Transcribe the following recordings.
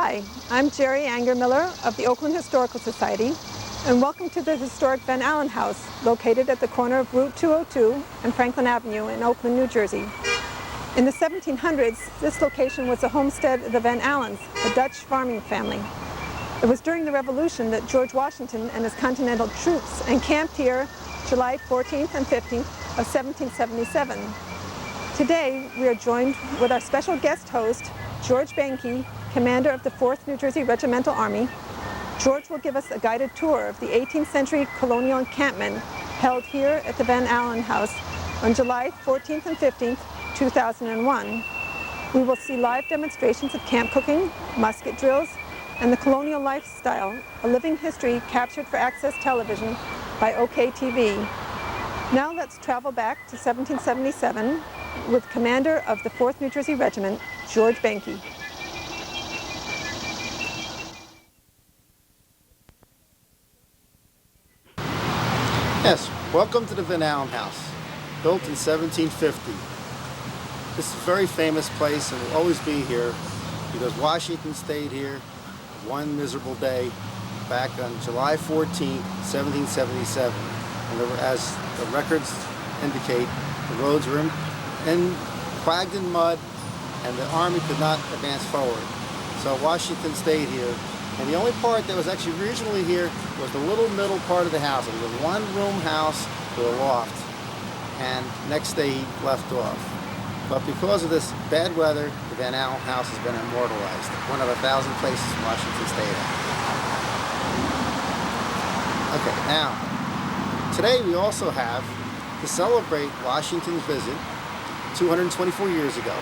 Hi, I'm Jerry Anger-Miller of the Oakland Historical Society, and welcome to the historic Van Allen House, located at the corner of Route 202 and Franklin Avenue in Oakland, New Jersey. In the 1700s, this location was the homestead of the Van Allens, a Dutch farming family. It was during the Revolution that George Washington and his Continental troops encamped here July 14th and 15th of 1777. Today, we are joined with our special guest host, George Benke, commander of the 4th New Jersey Regimental Army. George will give us a guided tour of the 18th century colonial encampment held here at the Van Allen House on July 14th and 15th, 2001. We will see live demonstrations of camp cooking, musket drills, and the colonial lifestyle, a living history captured for Access Television by OKTV. Now let's travel back to 1777 with commander of the 4th New Jersey Regiment, George Benke. Yes, welcome to the Van Allen House, built in 1750. This is a very famous place and will always be here because Washington stayed here one miserable day back on July 14, 1777. And as the records indicate, the roads were quagged in mud and the army could not advance forward. So Washington stayed here. And the only part that was actually originally here was the little middle part of the house. It was a one-room house with a loft. And next day he left off. But because of this bad weather, the Van Allen House has been immortalized. One of 1,000 places Washington stayed at. Okay, now, today we also have, to celebrate Washington's visit 224 years ago,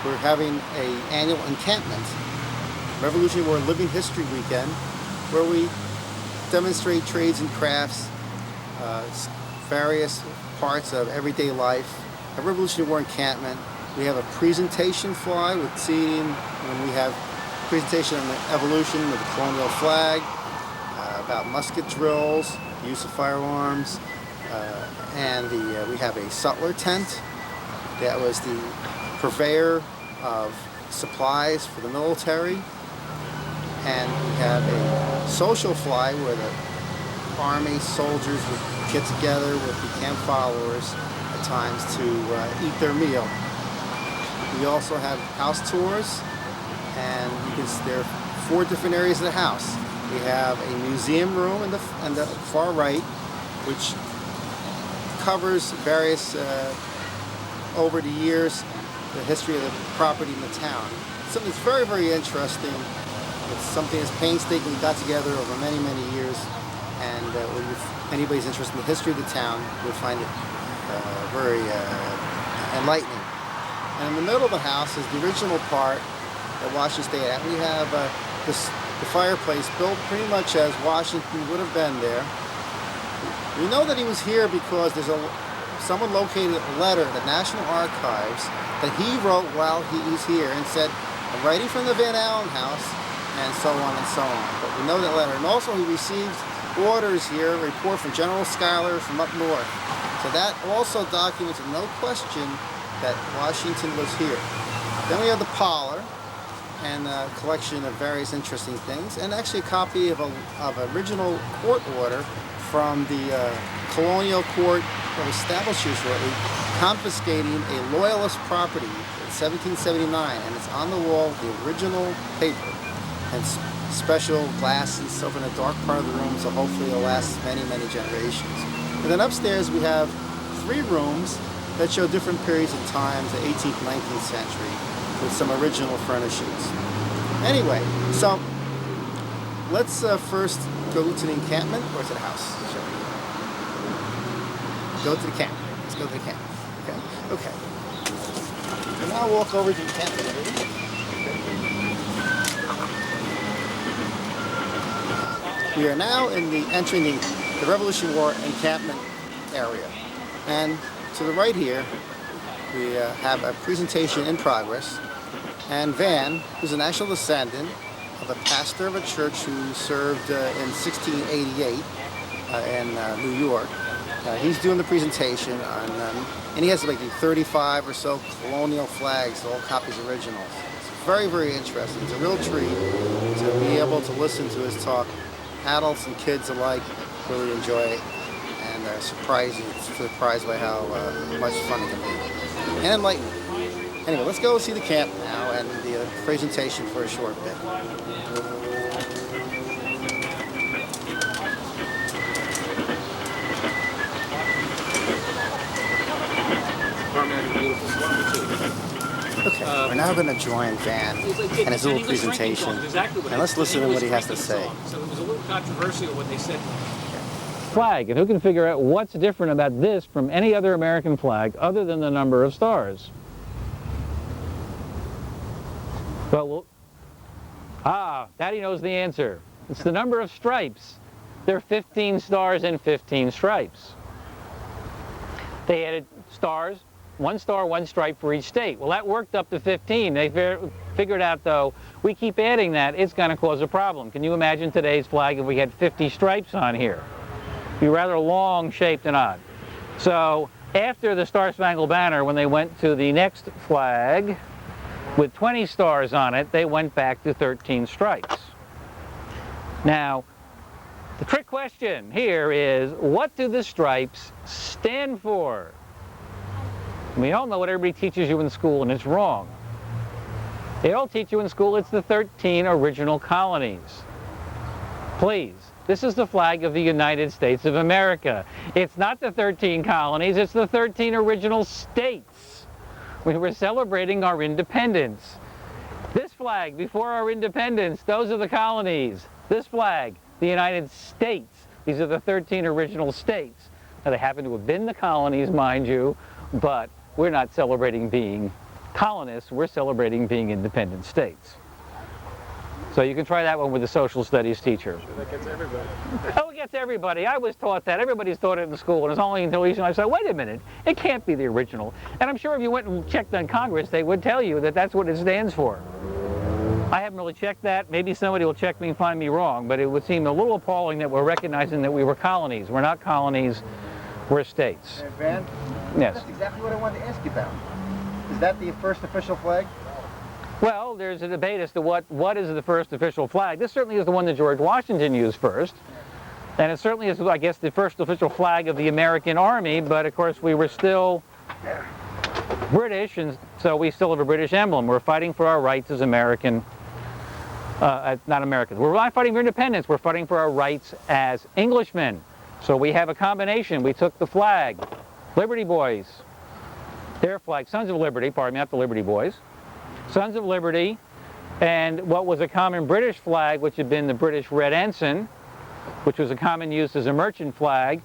we're having an annual encampment, Revolutionary War Living History Weekend, where we demonstrate trades and crafts, various parts of everyday life, a Revolutionary War encampment. We have a presentation fly with seating, and we have a presentation on the evolution of the colonial flag, about musket drills, use of firearms, and we have a sutler tent that was the purveyor of supplies for the military. And we have a social fly where the army soldiers would get together with the camp followers at times to eat their meal. We also have house tours, and there are 4 different areas of the house. We have a museum room in the far right, which covers various, over the years, the history of the property in the town. Something that's very, very interesting. It's something that's painstakingly got together over many, many years, and if anybody's interested in the history of the town, you'll find it very enlightening. And in the middle of the house is the original part that Washington stayed at. We have the fireplace built pretty much as Washington would have been there. We know that he was here because someone located a letter in the National Archives that he wrote while he was here and said, "I'm writing from the Van Allen House," and so on and so on. But we know that letter. And also he received orders here, a report from General Schuyler from up north. So that also documents, no question, that Washington was here. Then we have the parlor and a collection of various interesting things, and actually a copy of an original court order from the colonial court that was established here shortly, confiscating a loyalist property in 1779, and it's on the wall, the original paper, and special glasses over in the dark part of the room, so hopefully it'll last many, many generations. And then upstairs we have 3 rooms that show different periods of time, the 18th, 19th century, with some original furnishings. Anyway, so let's first go to the encampment, or to the house, shall we? Go to the camp. Let's go to the camp. Okay. And now I'll walk over to the encampment area. We are now entering the Revolutionary War encampment area. And to the right here, we have a presentation in progress. And Van, who's a national descendant of a pastor of a church who served in 1688 in New York, he's doing the presentation on, and he has like 35 or so colonial flags, all copies originals. It's very, very interesting. It's a real treat to be able to listen to his talk. Adults and kids alike really enjoy it, and are surprised by how much fun it can be. And enlightening. Anyway, let's go see the camp now and the presentation for a short bit. Okay, we're now going to join Van and his little presentation, and let's listen to what he has to say. So it was a little controversial what they said. Flag, and who can figure out what's different about this from any other American flag other than the number of stars? Well, Daddy knows the answer. It's the number of stripes. There are 15 stars and 15 stripes. They added stars, one star, one stripe for each state. Well, that worked up to 15. They figured out, though, we keep adding that, it's going to cause a problem. Can you imagine today's flag if we had 50 stripes on here? It'd be rather long shaped and odd. So after the Star-Spangled Banner, when they went to the next flag with 20 stars on it, they went back to 13 stripes. Now, the trick question here is, what do the stripes stand for? We all know what everybody teaches you in school, and it's wrong. They all teach you in school it's the 13 original colonies. Please, this is the flag of the United States of America. It's not the 13 colonies, it's the 13 original states. We were celebrating our independence. This flag, before our independence, those are the colonies. This flag, the United States. These are the 13 original states. Now, they happen to have been the colonies, mind you, but we're not celebrating being colonists, we're celebrating being independent states. So you can try that one with a social studies teacher. That gets everybody. Oh, it gets everybody. I was taught that. Everybody's taught it in school, and it's only until I said, wait a minute, it can't be the original. And I'm sure if you went and checked on Congress, they would tell you that that's what it stands for. I haven't really checked that. Maybe somebody will check me and find me wrong, but it would seem a little appalling that we're recognizing that we were colonies. We're not colonies, we're states. Hey, Van? Yes. That's exactly what I wanted to ask you about. Is that the first official flag? Well, there's a debate as to what is the first official flag. This certainly is the one that George Washington used first. And it certainly is, I guess, the first official flag of the American Army, but of course we were still British, and so we still have a British emblem. We're fighting for our rights as American, not Americans. We're not fighting for independence, we're fighting for our rights as Englishmen. So we have a combination. We took the flag, Liberty Boys, their flag, Sons of Liberty, pardon me, not the Liberty Boys, Sons of Liberty, and what was a common British flag, which had been the British Red Ensign, which was a common use as a merchant flag,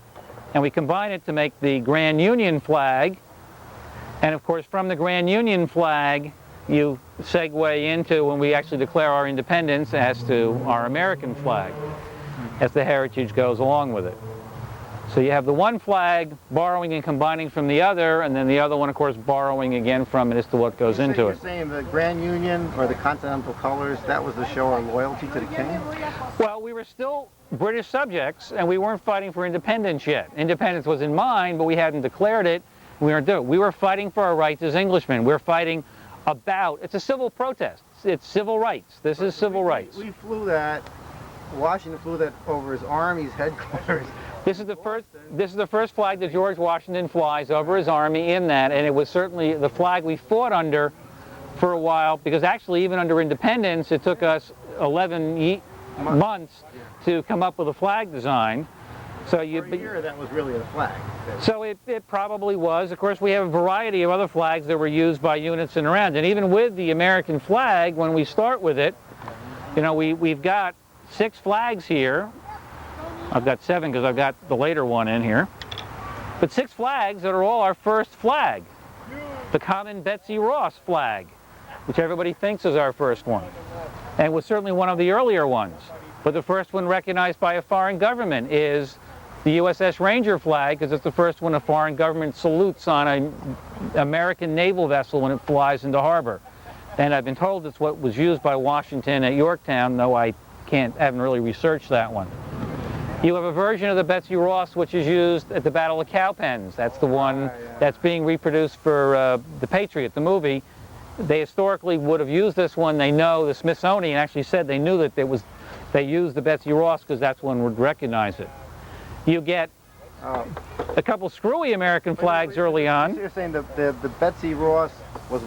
and we combined it to make the Grand Union flag. And of course, from the Grand Union flag, you segue into when we actually declare our independence as to our American flag, as the heritage goes along with it. So you have the one flag borrowing and combining from the other, and then the other one, of course, borrowing again from it as to what goes into it. You're saying the Grand Union or the Continental Colors, that was to show our loyalty to the king? Well, we were still British subjects, and we weren't fighting for independence yet. Independence was in mind, but we hadn't declared it. We weren't doing it. We were fighting for our rights as Englishmen. We're fighting about, it's a civil protest. It's civil rights. This is civil rights. We flew that, Washington flew that over his army's headquarters. This is the first flag that George Washington flies over his army in that, and it was certainly the flag we fought under for a while, because actually even under independence it took us 11 months to come up with a flag design. So For a year that was really a flag. So it probably was. Of course, we have a variety of other flags that were used by units and around, and even with the American flag, when we start with it, you know, we've got 6 flags here. I've got 7 because I've got the later one in here. But 6 flags that are all our first flag. The common Betsy Ross flag, which everybody thinks is our first one, and was certainly one of the earlier ones. But the first one recognized by a foreign government is the USS Ranger flag, because it's the first one a foreign government salutes on an American naval vessel when it flies into harbor. And I've been told it's what was used by Washington at Yorktown, though I haven't really researched that one. You have a version of the Betsy Ross which is used at the Battle of Cowpens. That's the one that's being reproduced for The Patriot, the movie. they historically would have used this one. They know the Smithsonian actually said they knew that they used the Betsy Ross because that's one would recognize it. You get a couple screwy American flags early on. So you're saying the Betsy Ross was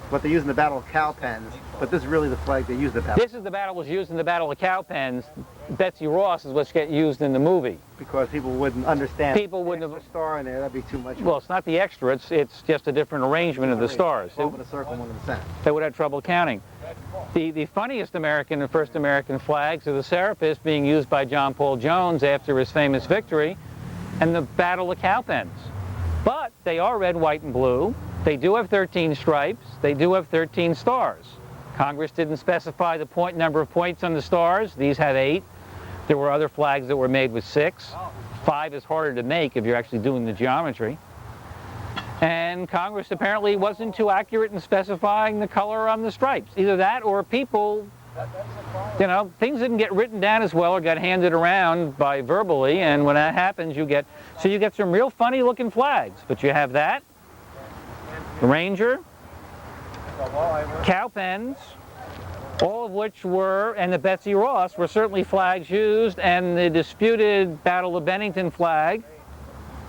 what they used in the Battle of Cowpens, but this is really the flag they used in the battle. This is the battle was used in the Battle of Cowpens. Betsy Ross is what's get used in the movie. Because people wouldn't understand. People wouldn't have. A star in there, that'd be too much. Well, it's not the extra. It's just a different arrangement of the stars. 12 in a circle, 1 in the center. They would have trouble counting. The funniest American and first American flags are the Serapis being used by John Paul Jones after his famous victory and the Battle of Cowpens. But they are red, white, and blue. They do have 13 stripes. They do have 13 stars. Congress didn't specify the number of points on the stars. These have 8. There were other flags that were made with 6. 5 is harder to make if you're actually doing the geometry. And Congress apparently wasn't too accurate in specifying the color on the stripes. Either that or people, you know, things didn't get written down as well or got handed around by verbally, and when that happens you get some real funny looking flags. But you have that, the Ranger, Cowpens, all of which were, and the Betsy Ross were certainly flags used, and the disputed Battle of Bennington flag.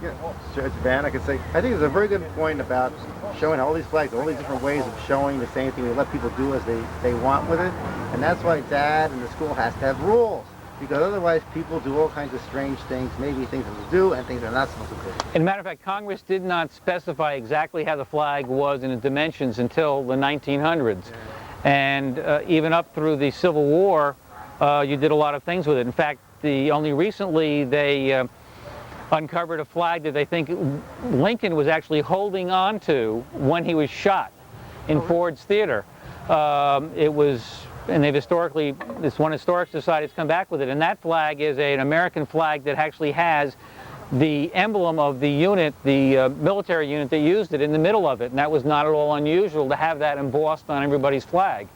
Yeah, Judge Van, I could say, I think there's a very good point about showing all these flags, all these different ways of showing the same thing. They let people do as they want with it, and that's why Dad and the school has to have rules, because otherwise people do all kinds of strange things, maybe things that they do and things they're not supposed to do. As a matter of fact, Congress did not specify exactly how the flag was in its dimensions until the 1900s. Yeah. And even up through the Civil War, you did a lot of things with it. In fact, only recently they uncovered a flag that they think Lincoln was actually holding on to when he was shot in Ford's Theater. It was, and they've historically, this one historic society has come back with it, and that flag is an American flag that actually has the emblem of the unit, the military unit that used it in the middle of it, and that was not at all unusual to have that embossed on everybody's flag.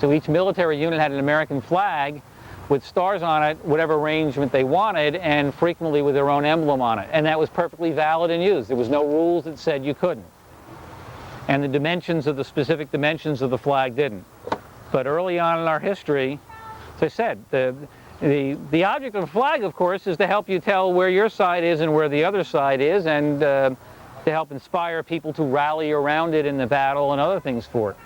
So each military unit had an American flag with stars on it, whatever arrangement they wanted, and frequently with their own emblem on it. And that was perfectly valid and used. There was no rules that said you couldn't. And the dimensions of the specific dimensions of the flag didn't. But early on in our history, as I said, the object of a flag, of course, is to help you tell where your side is and where the other side is, and to help inspire people to rally around it in the battle and other things for it.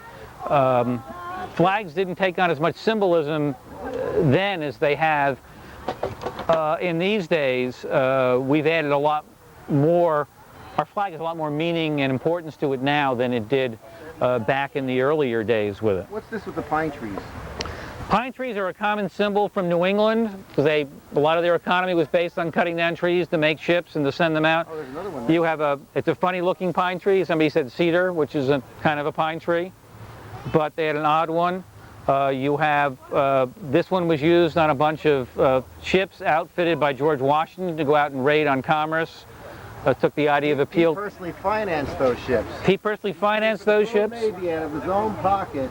Flags didn't take on as much symbolism then as they have in these days. We've added a lot more. Our flag has a lot more meaning and importance to it now than it did back in the earlier days with it. What's this with the pine trees? Pine trees are a common symbol from New England because a lot of their economy was based on cutting down trees to make ships and to send them out. Oh, there's another one there. You have it's a funny looking pine tree. Somebody said cedar, which is a kind of a pine tree, but they had an odd one. You have, this one was used on a bunch of ships outfitted by George Washington to go out and raid on commerce. Took the idea of appeal. He personally financed those ships. He personally financed those ships? Maybe out of his own pocket,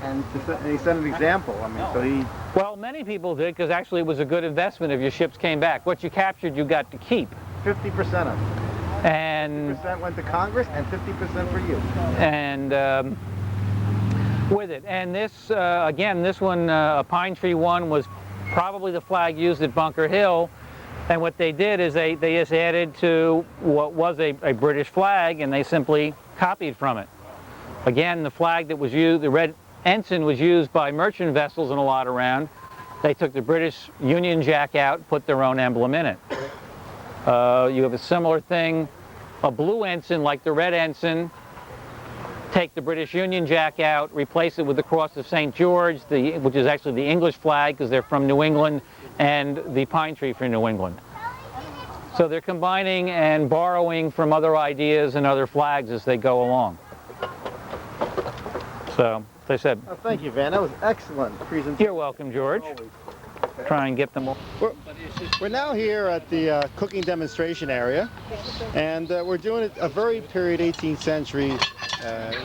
and he set an example. I mean, so he... Well, many people did, because actually it was a good investment if your ships came back. What you captured, you got to keep. 50% of it. And 50% went to Congress and 50% for you. And with it. And this, again, this one, a pine tree one, was probably the flag used at Bunker Hill. And what they did is they just added to what was a British flag, and they simply copied from it. Again, the flag that was used, the red ensign, was used by merchant vessels and a lot around. They took the British Union Jack out, put their own emblem in it. You have a similar thing, a blue ensign like the red ensign. Take the British Union Jack out, replace it with the Cross of St. George, which is actually the English flag because they're from New England, and the pine tree from New England. So they're combining and borrowing from other ideas and other flags as they go along. So, as I said... Oh, thank you, Van. That was excellent presentation. You're welcome, George. Try and get them all. We're now here at the cooking demonstration area, and we're doing a very period 18th century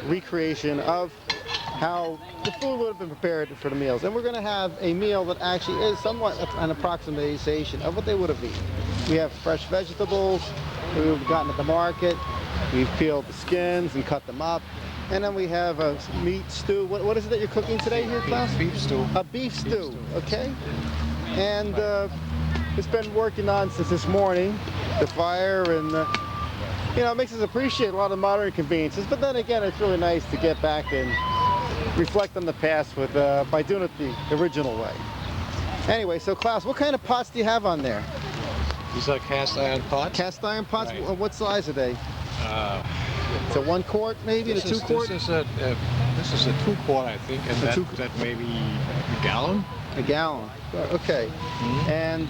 recreation of how the food would have been prepared for the meals. And we're going to have a meal that actually is somewhat an approximation of what they would have eaten. We have fresh vegetables we've gotten at the market. We've peeled the skins and cut them up. And then we have a meat stew. What is it that you're cooking today here, Klaus? Beef stew. A beef stew, okay. And it's been working on since this morning, the fire, and you know, it makes us appreciate a lot of modern conveniences. But then again, it's really nice to get back and reflect on the past with by doing it the original way. Anyway, so Klaus, what kind of pots do you have on there? These are cast iron pots. Cast iron pots? Right. What size are they? It's a 1 quart, maybe, This a 2 quart? This is a 2 quart, I think, and that maybe a gallon. A gallon. Okay. Mm-hmm. And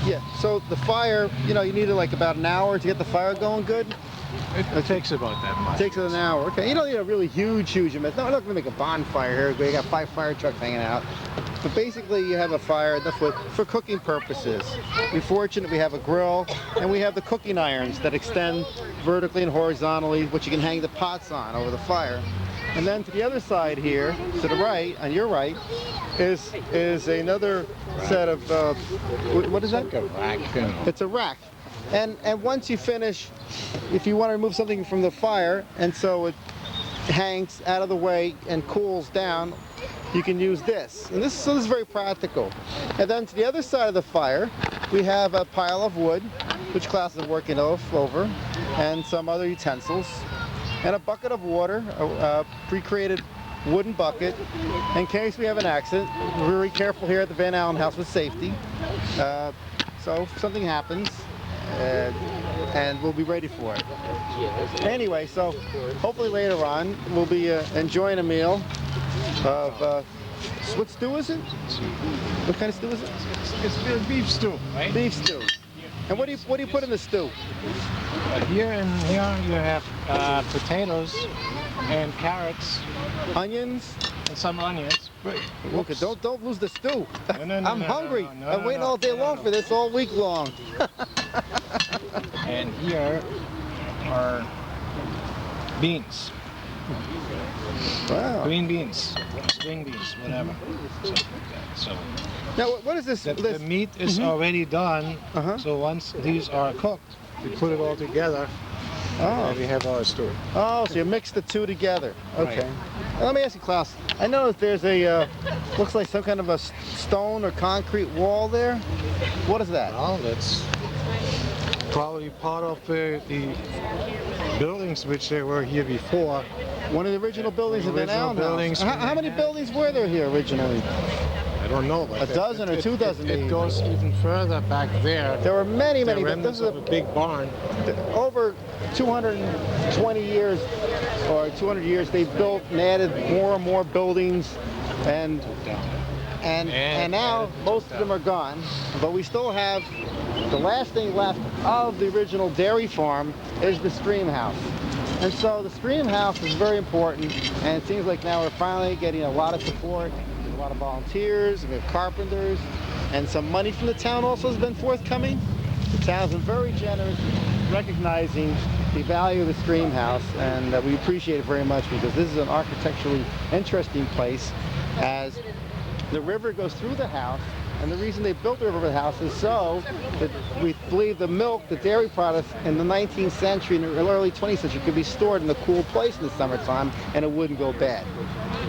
yeah, so the fire, you know, you needed like about an hour to get the fire going good? It takes about that much. It takes an hour. Okay. You don't need a really huge amount. No, we're not going to make a bonfire here. We got 5 fire trucks hanging out. But basically, you have a fire that's for cooking purposes. We're fortunate we have a grill, and we have the cooking irons that extend vertically and horizontally, which you can hang the pots on over the fire. And then to the other side here, to the right, on your right, is another set of, what is that? Like a rack. It's a rack. And once you finish, if you want to remove something from the fire, and so it hangs out of the way and cools down, you can use this. And this is very practical. And then to the other side of the fire, we have a pile of wood, which Klaus is working over, and some other utensils, and a bucket of water, a pre-created wooden bucket, in case we have an accident. We're very careful here at the Van Allen house with safety. So if something happens, and we'll be ready for it. Anyway, so hopefully later on we'll be enjoying a meal of what stew is it? What kind of stew is it? It's beef stew, right? Beef stew. And what do you put in the stew? Here you have potatoes and carrots, Onions. and some onions. Okay, don't lose the stew. No, I'm hungry. no, I'm waiting all day long for this, all week long. And here are beans. Wow. Green beans, string beans, whatever. Something like that. So Now, what is this? the meat is already done. Uh-huh. So once these are cooked, we put it all together, and we have our stew. Oh, so you mix the two together. Okay. Right. Now, let me ask you, Klaus. I know that there's a, looks like some kind of a stone or concrete wall there. What is that? Well, that's probably part of the buildings which they were here before. One of the original buildings of Van Original Allen buildings. House. How many buildings were there here originally? I don't know, but A dozen or 2 dozen It maybe. goes even further back there. There were many, The many. remnants This is of a big barn. over 220 years or 200 years they built and added more and more buildings, and now most of them are gone, but we still have the last thing left of the original dairy farm is the stream house. And so the stream house is very important, and it seems like now we're finally getting a lot of support, a lot of volunteers, we have carpenters, and some money from the town also has been forthcoming. The town's been very generous, recognizing the value of the stream house, and we appreciate it very much because this is an architecturally interesting place, as the river goes through the house. And the reason they built the river over the house is so that we believe the milk, the dairy products in the 19th century and the early 20th century could be stored in a cool place in the summertime and it wouldn't go bad.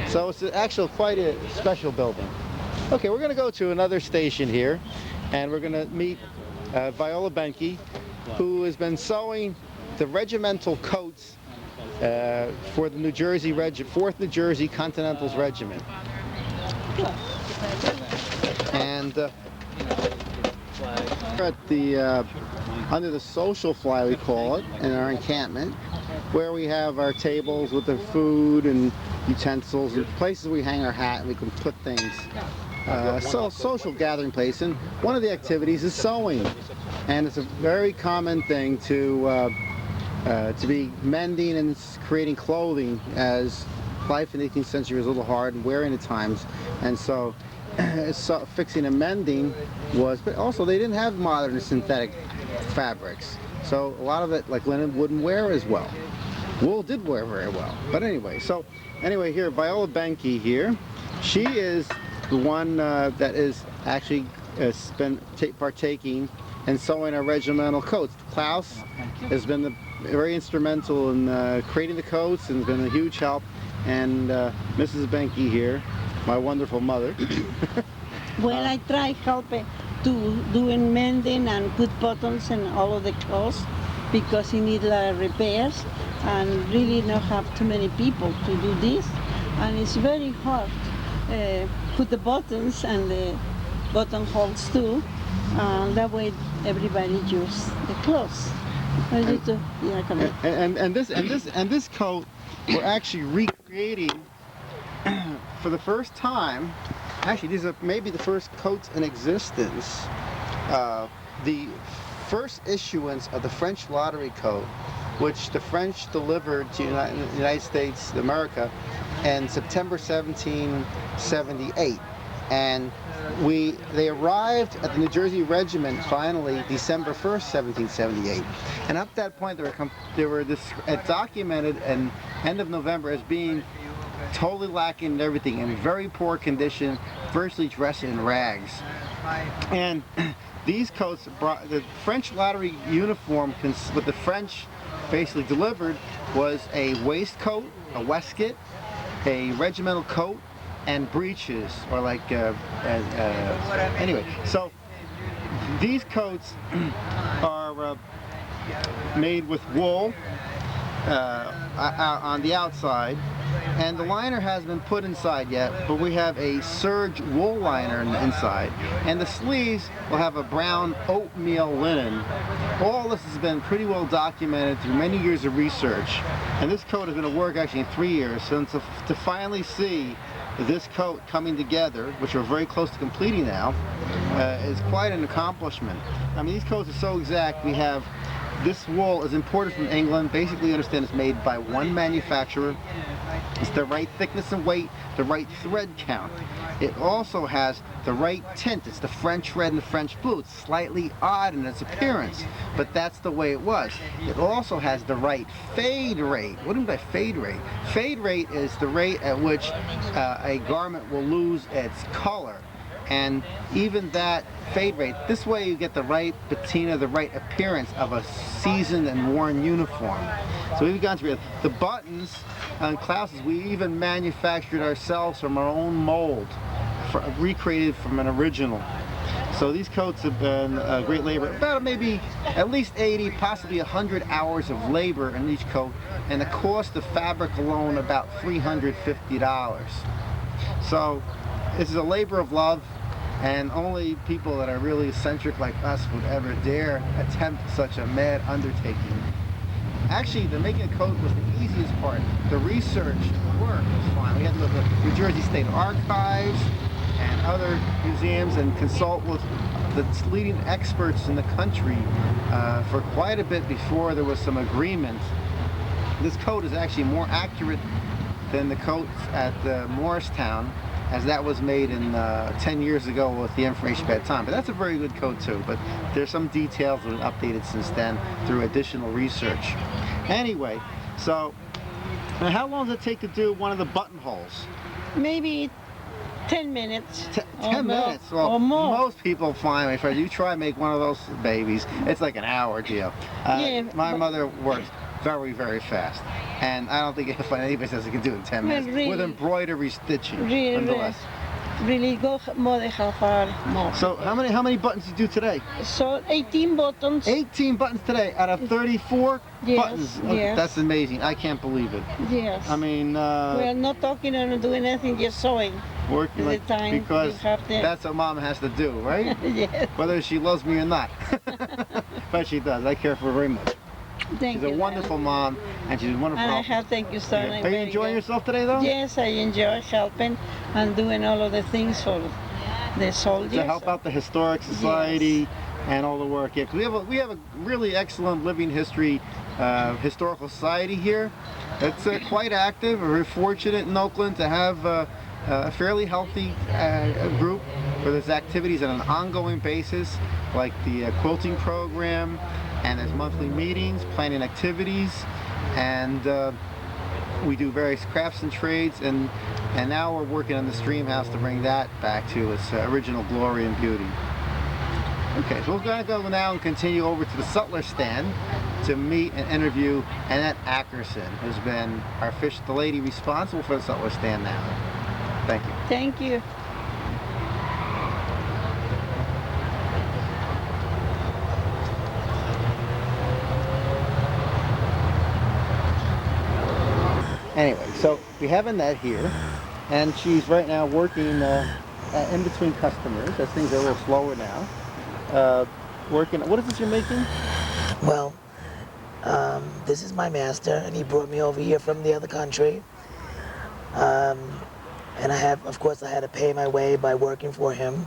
So it's actually quite a special building. Okay, we're going to go to another station here, and we're going to meet Viola Benke, who has been sewing the regimental coats for the 4th New Jersey Continentals Regiment. And we're at the under the social fly, we call it, in our encampment, where we have our tables with the food and utensils and places we hang our hat and we can put things. So social gathering place, and one of the activities is sewing, and it's a very common thing to be mending and creating clothing, as life in the 18th century was a little hard and wearing at times, and so fixing and mending was, but also they didn't have modern synthetic fabrics, so a lot of it, like linen, wouldn't wear as well. Wool did wear very well, but anyway, here Viola Benke here, she is the one that is actually been partaking in sewing our regimental coats. Klaus has been very instrumental in creating the coats and has been a huge help. And Mrs. Benke here, my wonderful mother. Well, I try helping to doing mending and put buttons and all of the clothes because he need repairs and really not have too many people to do this. And it's very hard. Put the buttons and the buttonholes too. That way everybody use the clothes. And this coat we're actually recreating for the first time. Actually, these are maybe the first coats in existence. The first issuance of the French lottery coat, which the French delivered to the United States, America, in September 1778. And they arrived at the New Jersey Regiment finally December 1st, 1778. And up to that point, they were documented in end of November as being totally lacking in everything, in very poor condition, virtually dressed in rags. And these coats brought the French lottery uniform. What the French basically delivered was a waistcoat, a waistcoat, a regimental coat, and breeches, or like anyway. So these coats are made with wool on the outside, and the liner hasn't been put inside yet, but we have a serge wool liner inside, and the sleeves will have a brown oatmeal linen. All this has been pretty well documented through many years of research, and this coat has been at work actually in 3 years. So to finally see this coat coming together, which we're very close to completing now, is quite an accomplishment. I mean, these coats are so exact. We have this wool is imported from England. Basically, understand it's made by one manufacturer. It's the right thickness and weight, the right thread count. It also has the right tint. It's the French red and the French blue. It's slightly odd in its appearance, but that's the way it was. It also has the right fade rate. What do you mean by fade rate? Fade rate is the rate at which a garment will lose its color. And even that fade rate, this way you get the right patina, the right appearance of a seasoned and worn uniform. So we've gone through the buttons on Klaus's. We even manufactured ourselves from our own mold, recreated from an original. So these coats have been great labor, about maybe at least 80, possibly 100 hours of labor in each coat, and the cost of fabric alone about $350. So this is a labor of love, and only people that are really eccentric like us would ever dare attempt such a mad undertaking. Actually, the making a coat was the easiest part. The research, the work was fine. We had to go to the New Jersey State Archives and other museums and consult with the leading experts in the country for quite a bit before there was some agreement. This coat is actually more accurate than the coats at Morristown, as that was made in 10 years ago with the information at that time. But that's a very good coat too, but there's some details that have been updated since then through additional research. Anyway, so now how long does it take to do one of the buttonholes? Maybe 10 minutes. 10 minutes? Well, or more. Most people find, my friend, you try to make one of those babies, it's like an hour deal. My mother works very, very fast. And I don't think you'll find anybody says it can do it in 10 minutes. Really, with embroidery stitching, nonetheless. Really go more than half hour more. So how many buttons did you do today? So 18 buttons. 18 buttons today out of 34 Yes, buttons. yes. That's amazing. I can't believe it. Yes. I mean, we are not talking or doing anything, just sewing. working the like, time because you have to- that's what mom has to do, right? Yes. Whether she loves me or not. But she does. I care for her very much. Thank She's you. a wonderful mom, and she's a wonderful And I help. have, thank you, sir. Are you enjoying yourself today, though? Yes, I enjoy helping and doing all of the things for the soldiers. To help out the Historic Society and all the work. Yeah, 'cause we have a really excellent living history historical society here. It's quite active. We're very fortunate in Oakland to have a fairly healthy group where there's activities on an ongoing basis, like the quilting program, and there's monthly meetings, planning activities, and we do various crafts and trades, and now we're working on the Stream House to bring that back to its original glory and beauty. Okay, so we're going to go now and continue over to the Sutler stand to meet and interview Annette Ackerson, who's been the lady responsible for the sutler stand now. Thank you. Thank you. Anyway, so we have Annette here, and she's right now working in between customers, as things are a little slower now. Working, what is this you're making? Well, this is my master, and he brought me over here from the other country. And of course, I had to pay my way by working for him.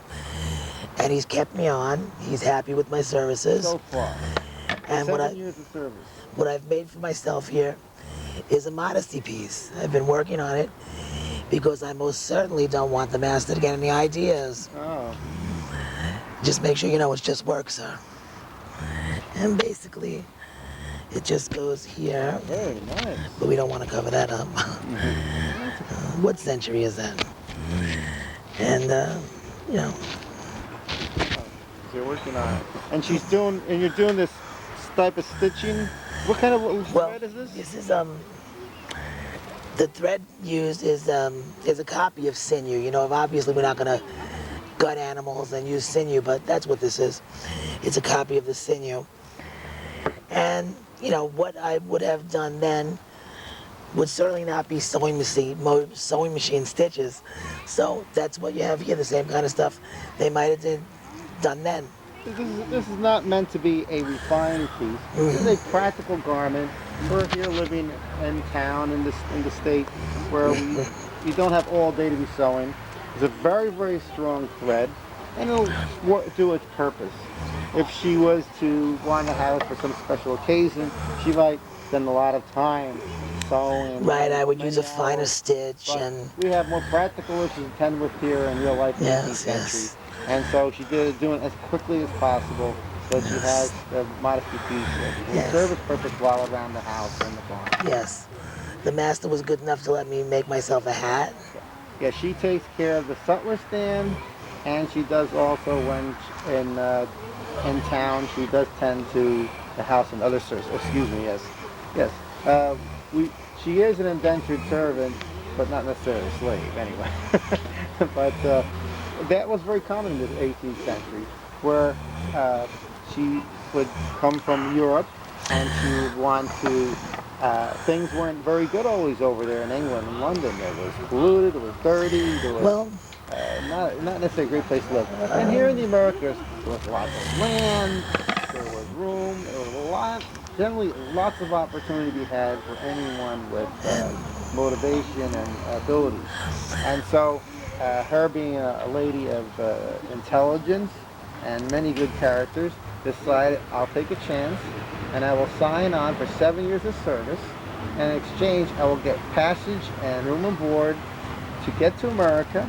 And he's kept me on. He's happy with my services. So far. And 7 years of service. what I've made for myself here is a modesty piece. I've been working on it because I most certainly don't want the master to get any ideas. Oh. Just make sure you know it's just work, sir. And basically, it just goes here. Very nice. But we don't want to cover that up. What century is that? And, you know. So you're working on it. And you're doing this type of stitching? What kind of thread is this? This is, the thread used is a copy of sinew. You know, obviously we're not going to gut animals and use sinew, but that's what this is. It's a copy of the sinew. And, you know, what I would have done then would certainly not be sewing machine stitches. So that's what you have here, the same kind of stuff they might have done then. This is not meant to be a refined piece. This is a practical garment. We're here living in town, in the state, where we don't have all day to be sewing. It's a very, very strong thread, and it'll do its purpose. If she was to want to have it for some special occasion, she might spend a lot of time sewing. Right, I would use a finer stitch. But and we have more practical issues to tend with here in real life in the 18th century. Yes. And so she did it doing it as quickly as possible, so she has the modesty piece that will serve its purpose while around the house and the barn. Yes. The master was good enough to let me make myself a hat. Yeah, she takes care of the sutler stand, and she does also when in town, she does tend to the house and other services. Excuse me, yes. She is an indentured servant, but not necessarily a slave anyway. But that was very common in the 18th century, where she would come from Europe and she would want to, things weren't very good always over there in England and London. It was polluted, it was dirty, there was not necessarily a great place to live. And here in the Americas, there was lots of land, there was room, there was generally lots of opportunity to be had for anyone with motivation and ability. And so, her being a lady of intelligence and many good characters, decided I'll take a chance and I will sign on for 7 years of service, and in exchange I will get passage and room and board to get to America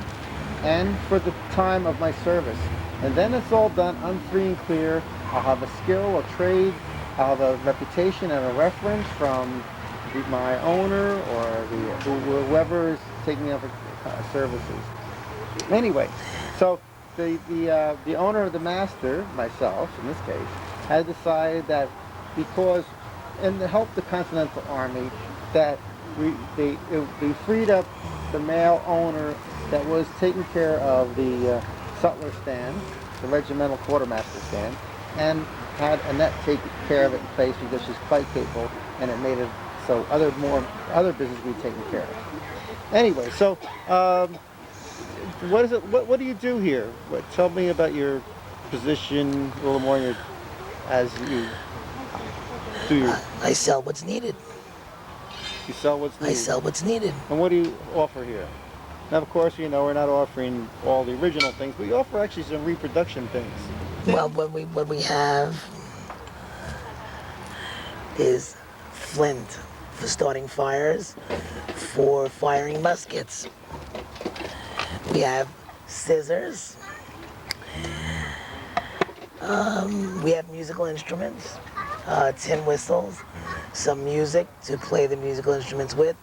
and for the time of my service. And then it's all done, I'm free and clear. I'll have a skill, a trade, I'll have a reputation and a reference from my owner or whoever is taking me up services. Anyway, so the owner of the master, myself in this case, had decided that because, and to help the Continental Army, that they freed up the male owner that was taking care of the sutler stand, the regimental quartermaster stand, and had Annette take care of it in place because she's quite capable, and it made it so other business would be taken care of. Anyway, so what is it? What do you do here? Tell me about your position a little more as you do your. I sell what's needed. You sell what's needed. I sell what's needed. And what do you offer here? Now, of course, you know we're not offering all the original things, but we offer actually some reproduction things. Well, what we have is flint for starting fires, for firing muskets. We have scissors. We have musical instruments, tin whistles, some music to play the musical instruments with,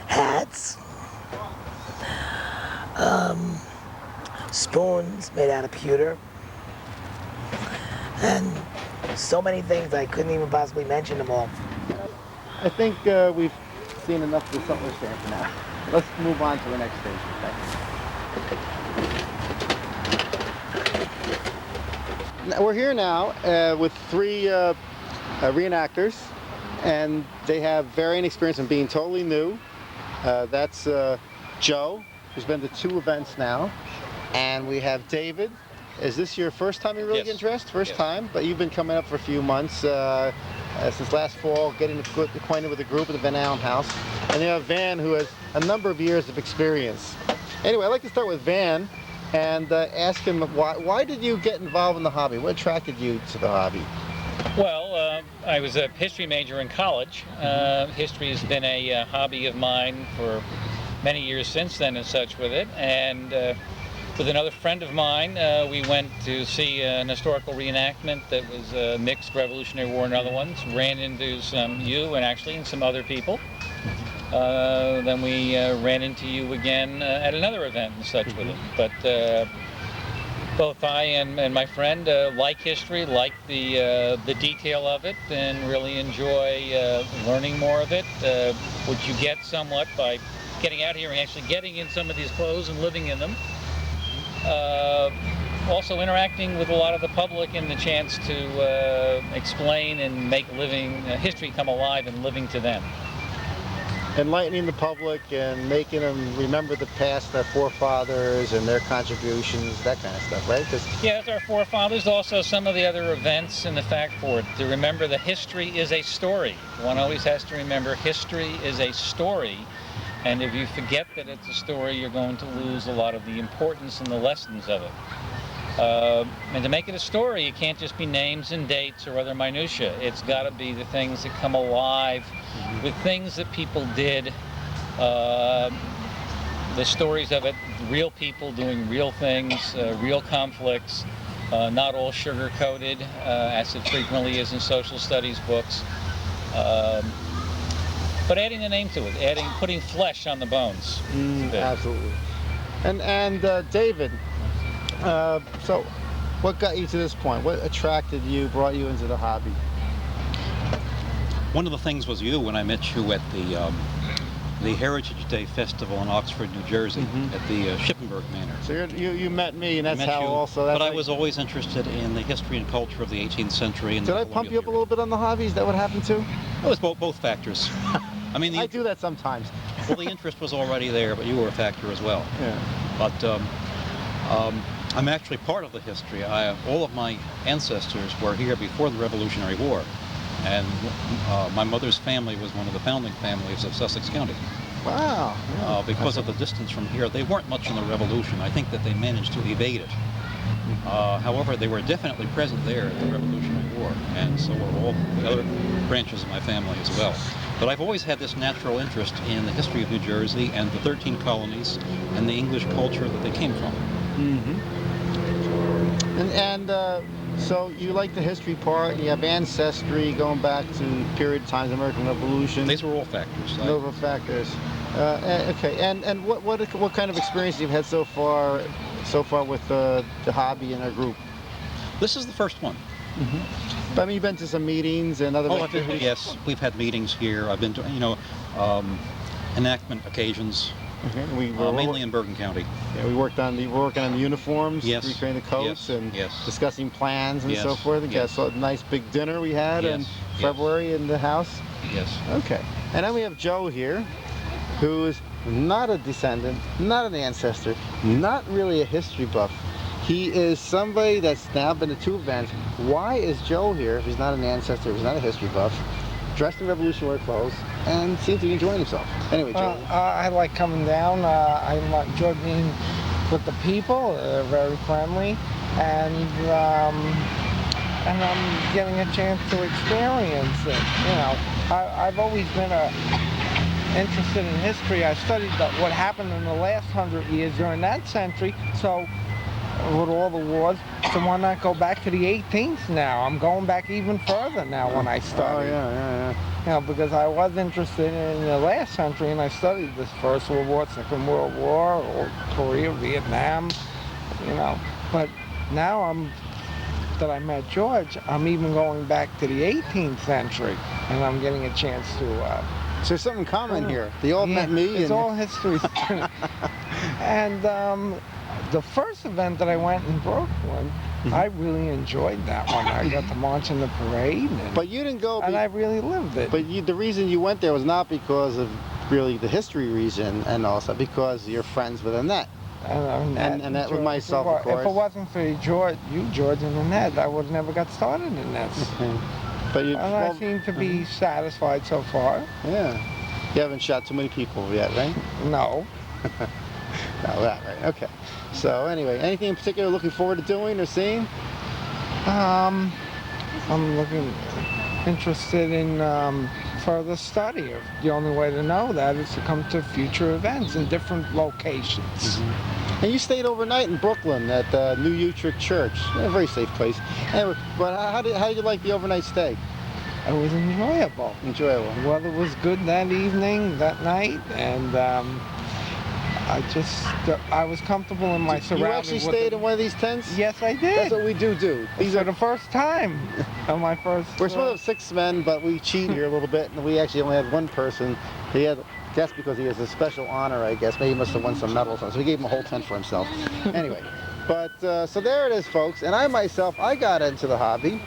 hats, spoons made out of pewter, and so many things I couldn't even possibly mention them all. I think we've seen enough of the Sutler stand for now. Let's move on to the next station. Thanks. We're here now with three reenactors, and they have varying experience in being totally new. That's Joe, who's been to 2 events now, and we have David. Is this your first time you really Yes. get dressed? First Yes. time, but you've been coming up for a few months since last fall, getting acquainted with the group at the Van Allen House. And you have Van, who has a number of years of experience. Anyway, I'd like to start with Van and ask him why did you get involved in the hobby? What attracted you to the hobby? Well, I was a history major in college. History has been a hobby of mine for many years since then and such with it. And with another friend of mine, we went to see an historical reenactment that was mixed Revolutionary War and other ones. Ran into you and some other people. Then we ran into you again at another event and such with it. But both I and my friend like history, like the detail of it, and really enjoy learning more of it, which you get somewhat by getting out here and actually getting in some of these clothes and living in them. Also interacting with a lot of the public and the chance to explain and make living history come alive and living to them. Enlightening the public and making them remember the past, their forefathers and their contributions, that kind of stuff, right? Yeah, it's our forefathers, also some of the other events and the fact for it. To remember that history is a story. One always has to remember history is a story. And if you forget that it's a story, you're going to lose a lot of the importance and the lessons of it. And to make it a story, it can't just be names and dates or other minutiae. It's got to be the things that come alive with things that people did, the stories of it, real people doing real things, real conflicts, not all sugar-coated, as it frequently is in social studies books. But adding the name to it, putting flesh on the bones. Absolutely. And David, so what got you to this point? What attracted you, brought you into the hobby? One of the things was you when I met you at the Heritage Day Festival in Oxford, New Jersey, at the Shippenberg Manor. So you met me, and that's Met how you, also. But I was always interested in the history and culture of the 18th century. And Did I pump you up a little bit on the hobby? Is that what happened too? It was both factors. I mean, I do that sometimes. well, the interest was already there, but you were a factor as well. Yeah. But I'm actually part of the history. All of my ancestors were here before the Revolutionary War, and my mother's family was one of the founding families of Sussex County. Wow. Yeah. Because of the distance from here, they weren't much in the Revolution. I think that they managed to evade it. However, they were definitely present there at the Revolutionary War, and so were all the other branches of my family as well. But I've always had this natural interest in the history of New Jersey and the 13 colonies and the English culture that they came from. So you like the history part, you have ancestry going back to period of times, American Revolution. These were all factors. Those were factors. Okay, and what kind of experience you've had so far with the hobby in our group? This is the first one. But I mean, you've been to some meetings and other activities? Yes, we've had meetings here. I've been to, enactment occasions. Okay. Mainly in Bergen County. Yeah, we were working on the uniforms, yes. recreating the coats, yes. and yes. discussing plans and yes. so forth. Yes. So a nice big dinner we had yes. in yes. February in the house. Yes. Okay. And then we have Joe here, who is not a descendant, not an ancestor, not really a history buff. He is somebody that's now been to 2 events. Why is Joe here if he's not an ancestor, if he's not a history buff, dressed in Revolutionary clothes, and seems to be enjoying himself? Anyway, Joe. I like coming down. I enjoy being with the people. They're very friendly, and I'm getting a chance to experience it. You know, I've always been interested in history. I studied what happened in the last 100 years during that century. So with all the wars, so why not go back to the 18th now? I'm going back even further now when I study. Oh, yeah. You know, because I was interested in the last century, and I studied this First World War, Second World War, or Korea, Vietnam, you know. But now I'm that I met George, I'm even going back to the 18th century, and I'm getting a chance to. So there's something common here. They all met me. It's and all history. And the first event that I went in Brooklyn, I really enjoyed that one. I got to march in the parade. But you didn't go. And I really lived it. But the reason you went there was not because of really the history reason, and also because you're friends with Annette. And Annette with myself, of course. If it wasn't for George, and Annette, I would have never got started in this. But you, and I seem to be satisfied so far. Yeah. You haven't shot too many people yet, right? No. No, that right. Okay. So anyway, anything in particular looking forward to doing or seeing? I'm interested in further study. The only way to know that is to come to future events in different locations. And you stayed overnight in Brooklyn at the New Utrecht Church. A very safe place. Anyway, but how did you like the overnight stay? It was enjoyable. Enjoyable. The weather was good that evening, that night, and I was comfortable in my surroundings. You actually stayed in one of these tents? Yes, I did. That's what we do. These are the first time on my first. We're supposed to have 6 men, but we cheat here a little bit, and we actually only had one person. That's because he has a special honor, I guess. Maybe he must have won some medals, so we gave him a whole tent for himself. Anyway, but so there it is, folks. And I myself, I got into the hobby.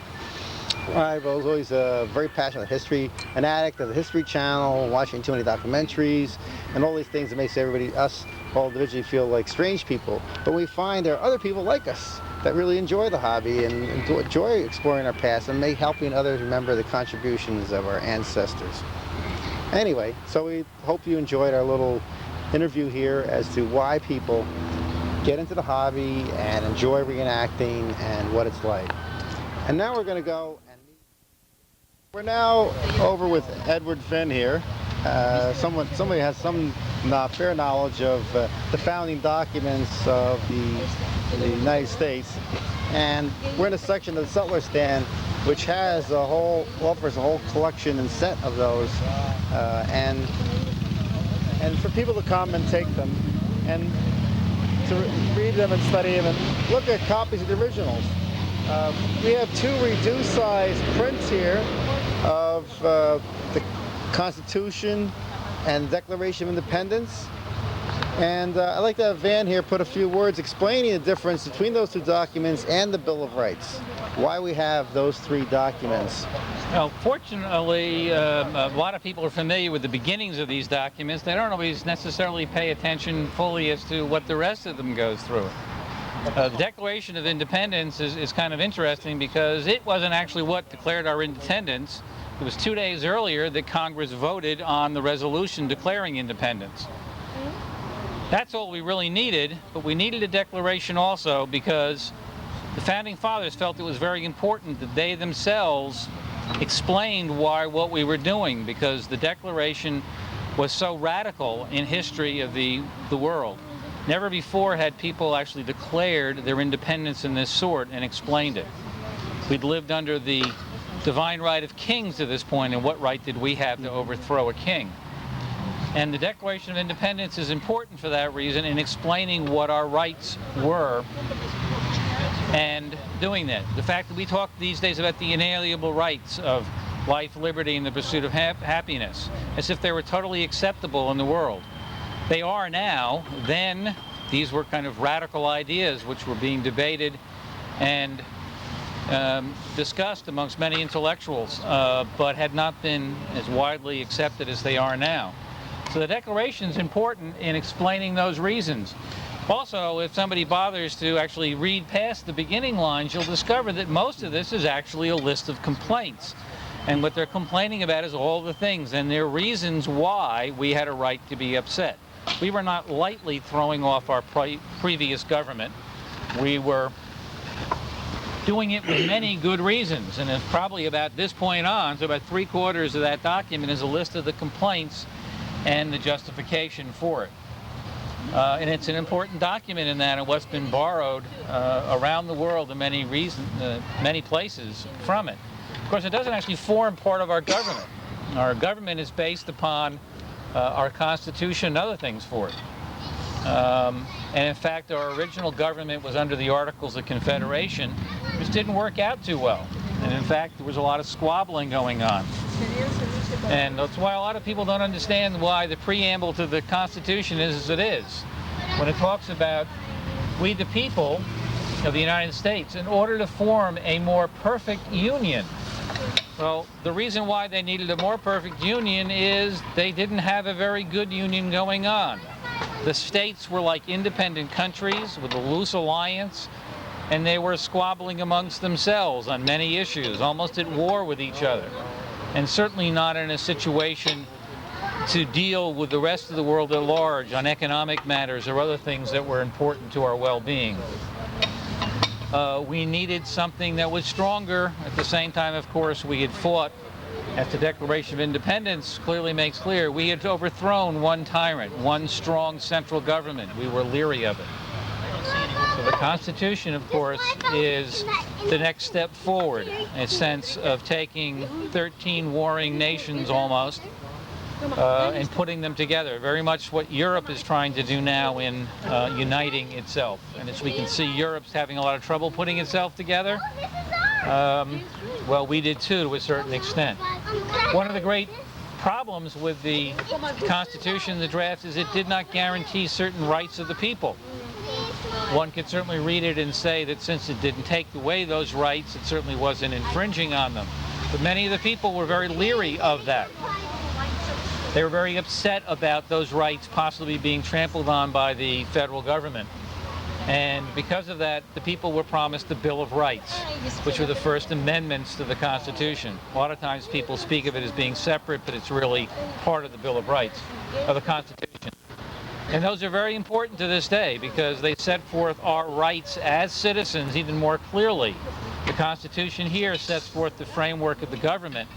I was always very passionate about history, an addict of the History Channel, watching too many documentaries, and all these things that makes us all individually feel like strange people. But we find there are other people like us that really enjoy the hobby and enjoy exploring our past and helping others remember the contributions of our ancestors. Anyway, so we hope you enjoyed our little interview here as to why people get into the hobby and enjoy reenacting and what it's like. And now we're going to go and meet. We're now over with Edward Finn here. Somebody has some fair knowledge of the founding documents of the United States. And we're in a section of the Sutler Stand, which offers a whole collection and set of those, and for people to come and take them and to read them and study them and look at copies of the originals. We have 2 reduced size prints here of the Constitution and Declaration of Independence. And I'd like to have Van here put a few words explaining the difference between those 2 documents and the Bill of Rights. Why we have those 3 documents. Well, fortunately, a lot of people are familiar with the beginnings of these documents. They don't always necessarily pay attention fully as to what the rest of them goes through. The Declaration of Independence is kind of interesting because it wasn't actually what declared our independence. It was 2 days earlier that Congress voted on the resolution declaring independence. That's all we really needed, but we needed a declaration also because the Founding Fathers felt it was very important that they themselves explained what we were doing, because the Declaration was so radical in history of the world. Never before had people actually declared their independence in this sort and explained it. We'd lived under the divine right of kings to this point, and what right did we have to overthrow a king? And the Declaration of Independence is important for that reason in explaining what our rights were and doing that. The fact that we talk these days about the inalienable rights of life, liberty, and the pursuit of happiness, as if they were totally acceptable in the world. They are now. Then these were kind of radical ideas which were being debated and discussed amongst many intellectuals, but had not been as widely accepted as they are now. So the Declaration is important in explaining those reasons. Also, if somebody bothers to actually read past the beginning lines, you'll discover that most of this is actually a list of complaints. And what they're complaining about is all the things, and their reasons why we had a right to be upset. We were not lightly throwing off our previous government. We were doing it with many good reasons, and it's probably about this point on, so about 3/4 of that document is a list of the complaints and the justification for it. And it's an important document in that, and what's been borrowed around the world in many places from it. Of course, it doesn't actually form part of our government. Our government is based upon our Constitution and other things for it. And in fact, our original government was under the Articles of Confederation, which didn't work out too well. And in fact, there was a lot of squabbling going on. And that's why a lot of people don't understand why the preamble to the Constitution is as it is. When it talks about we the people of the United States, in order to form a more perfect union. Well, the reason why they needed a more perfect union is they didn't have a very good union going on. The states were like independent countries with a loose alliance, and they were squabbling amongst themselves on many issues, almost at war with each other, and certainly not in a situation to deal with the rest of the world at large on economic matters or other things that were important to our well-being. We needed something that was stronger. At the same time, of course, we had fought, as the Declaration of Independence clearly makes clear, we had overthrown one tyrant, one strong central government. We were leery of it. So the Constitution, of course, is the next step forward, in a sense of taking 13 warring nations almost, and putting them together. Very much what Europe is trying to do now in uniting itself. And as we can see, Europe's having a lot of trouble putting itself together. Well, we did too, to a certain extent. One of the great problems with the Constitution, the draft, is it did not guarantee certain rights of the people. One could certainly read it and say that since it didn't take away those rights, it certainly wasn't infringing on them. But many of the people were very leery of that. They were very upset about those rights possibly being trampled on by the federal government. And because of that, the people were promised the Bill of Rights, which were the first amendments to the Constitution. A lot of times people speak of it as being separate, but it's really part of the Bill of Rights, of the Constitution. And those are very important to this day because they set forth our rights as citizens even more clearly. The Constitution here sets forth the framework of the government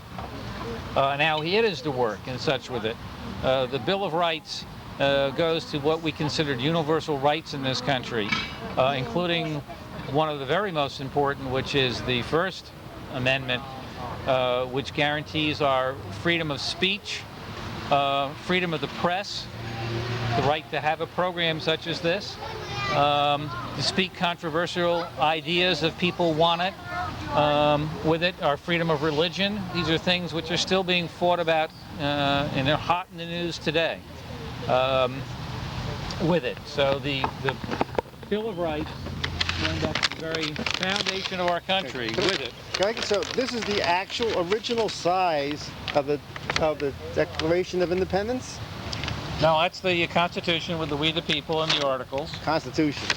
and how it is to work and such with it. The Bill of Rights goes to what we considered universal rights in this country, including one of the very most important, which is the First Amendment, which guarantees our freedom of speech, freedom of the press, the right to have a program such as this, to speak controversial ideas if people want it. With it, our freedom of religion. These are things which are still being fought about and they're hot in the news today with it. So the Bill of Rights end up the very foundation of our country with it. So this is the actual original size of the Declaration of Independence? No, that's the Constitution with the We the People and the Articles. Constitution.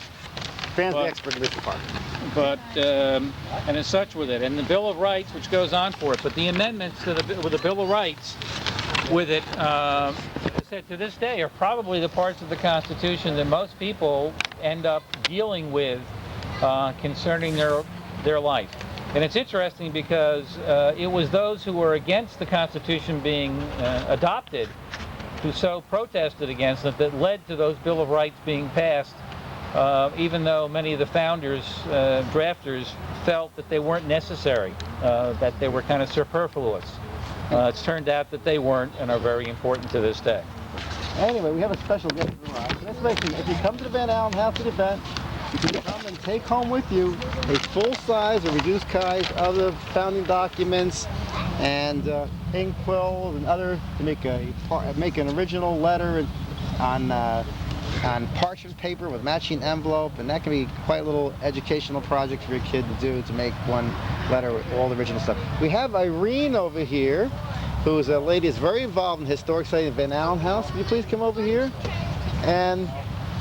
Fran's the expert in this department. But, and as such with it, and the Bill of Rights, which goes on for it, but the amendments to with the Bill of Rights with it, as I said, to this day, are probably the parts of the Constitution that most people end up dealing with concerning their life. And it's interesting because it was those who were against the Constitution being adopted who so protested against it that led to those Bill of Rights being passed, even though many of the founders, drafters, felt that they weren't necessary, that they were kind of superfluous. It's turned out that they weren't and are very important to this day. Anyway, we have a special guest arrived. Let's mention, if you come to the Van Allen House at the event, you can come and take home with you a full-size or reduced size of the founding documents and ink quill and other to make an original letter on parchment paper with matching envelope, and that can be quite a little educational project for your kid to do, to make one letter with all the original stuff. We have Irene over here, who is a lady that's very involved in the historic site of Van Allen House. Can you please come over here? And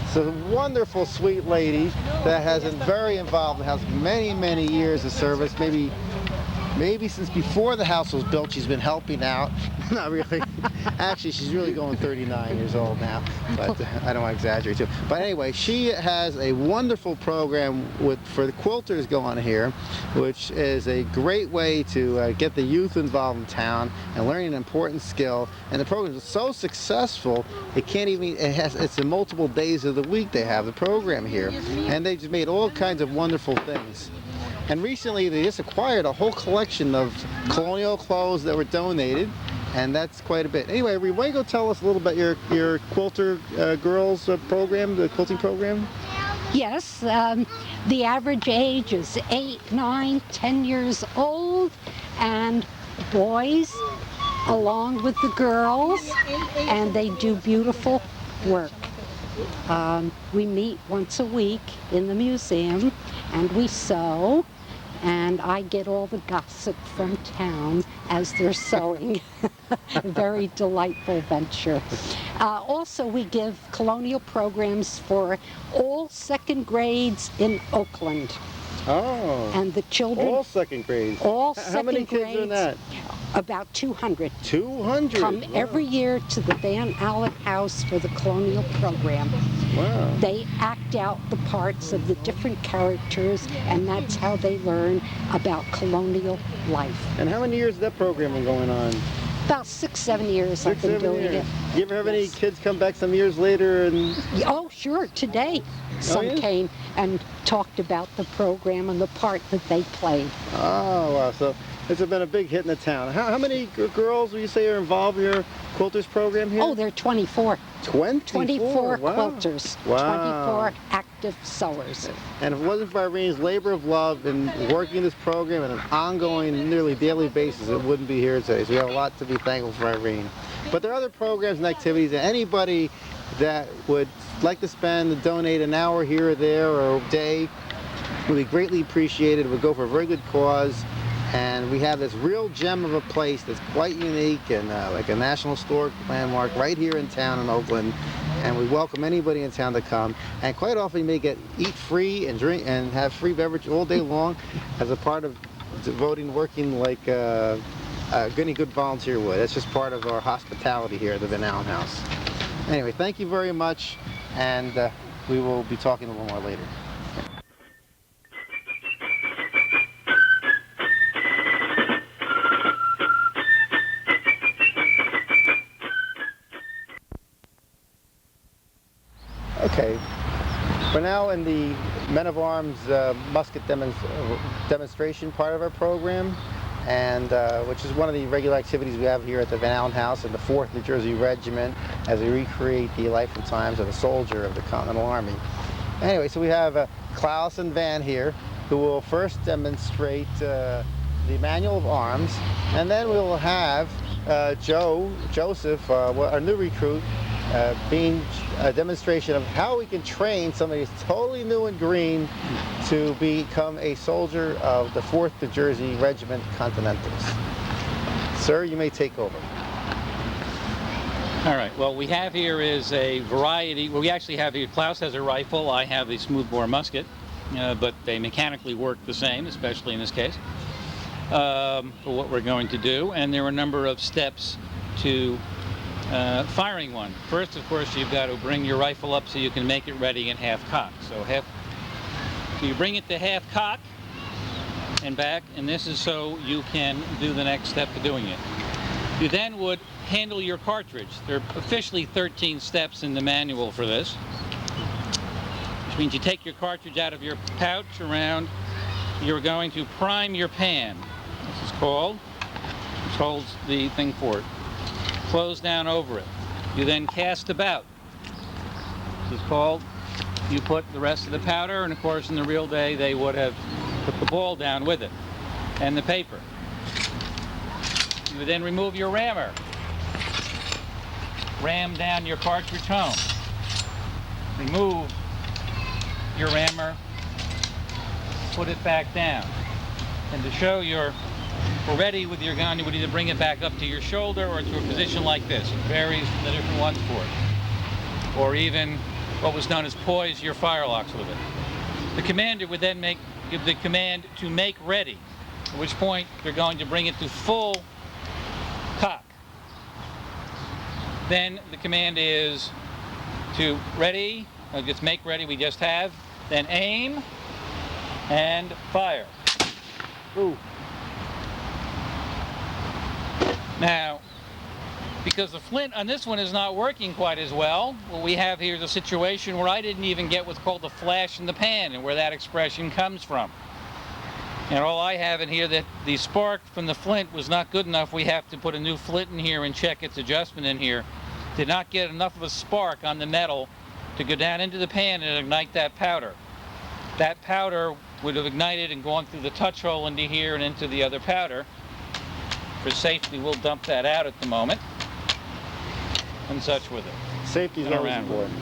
it's a wonderful, sweet lady that has been very involved in the house, many, many years of service, maybe since before the house was built. She's been helping out. Not really. Actually, she's really going 39 years old now, but I don't want to exaggerate too. But anyway, she has a wonderful program for the quilters going here, which is a great way to get the youth involved in town and learning an important skill. And the program is so successful, it's in multiple days of the week they have the program here. And they just made all kinds of wonderful things. And recently they just acquired a whole collection of colonial clothes that were donated. and that's quite a bit. Anyway, why don't you go tell us a little about your quilter girls program, the quilting program? Yes, the average age is 8, 9, 10 years old, and boys along with the girls, and they do beautiful work. We meet once a week in the museum, and we sew, and I get all the gossip from town as they're sewing. Very delightful venture. Also, we give colonial programs for all second grades in Oakland. Oh. And the children. All second grades. All How second many grades. kids are in that? About 200. 200? Come Wow. every year to the Van Allen House for the colonial program. Wow. They act out the parts of the different characters, and that's how they learn about colonial life. And how many years has that program been going on? About 6, 7 years I've 6, been 7 doing years. it. You ever have any kids come back some years later and... Oh, sure. Today, some yeah? came and talked about the program and the part that they played. Oh, wow. So it's been a big hit in the town. How many girls would you say are involved in your quilters program here? Oh, there are 24. 24 Wow. quilters. Wow. 24 active sewers. And if it wasn't for Irene's labor of love in working this program on an ongoing, nearly daily basis, it wouldn't be here today. So we have a lot to be thankful for Irene. But there are other programs and activities that anybody that would like to donate an hour here or there or a day would be greatly appreciated. It would go for a very good cause. And we have this real gem of a place that's quite unique and like a National Historic Landmark right here in town in Oakland. And we welcome anybody in town to come. And quite often you may eat free and drink and have free beverage all day long as a part of working like any good volunteer would. That's just part of our hospitality here at the Van Allen House. Anyway, thank you very much, and we will be talking a little more later. Okay, we're now in the Men of Arms musket demonstration part of our program, and which is one of the regular activities we have here at the Van Allen House and the 4th New Jersey Regiment as we recreate the life and times of a soldier of the Continental Army. Anyway, so we have Klaus and Van here, who will first demonstrate the Manual of Arms, and then we'll have Joseph, our new recruit, being a demonstration of how we can train somebody who's totally new and green to become a soldier of the 4th New Jersey Regiment Continentals. Sir, you may take over. All right, well, we have here is a variety. Well, we actually have here, Klaus has a rifle, I have a smoothbore musket, but they mechanically work the same, especially in this case, for what we're going to do. And there are a number of steps to firing one. First, of course, you've got to bring your rifle up so you can make it ready in half cock. So you bring it to half cock and back, and this is so you can do the next step to doing it. You then would handle your cartridge. There are officially 13 steps in the manual for this, which means you take your cartridge out of your pouch around. You're going to prime your pan. This is called, which holds the thing for it. Close down over it. You then cast about. This is called, you put the rest of the powder, and of course in the real day they would have put the ball down with it and the paper. You would then remove your rammer. Ram down your cartridge home. Remove your rammer, put it back down. And to show you're ready with your gun, you would either bring it back up to your shoulder or to a position like this. It varies from the different ones for it. Or even what was known as poise your firelocks with it. The commander would then give the command to make ready, at which point they're going to bring it to full cock. Then the command is to ready, just make ready, we just have, then aim and fire. Ooh. Now, because the flint on this one is not working quite as well, what we have here is a situation where I didn't even get what's called the flash in the pan and where that expression comes from. And all I have in here, that the spark from the flint was not good enough. We have to put a new flint in here and check its adjustment in here. Did not get enough of a spark on the metal to go down into the pan and ignite that powder. That powder would have ignited and gone through the touch hole into here and into the other powder. For safety, we'll dump that out at the moment and such with it. Safety is always important.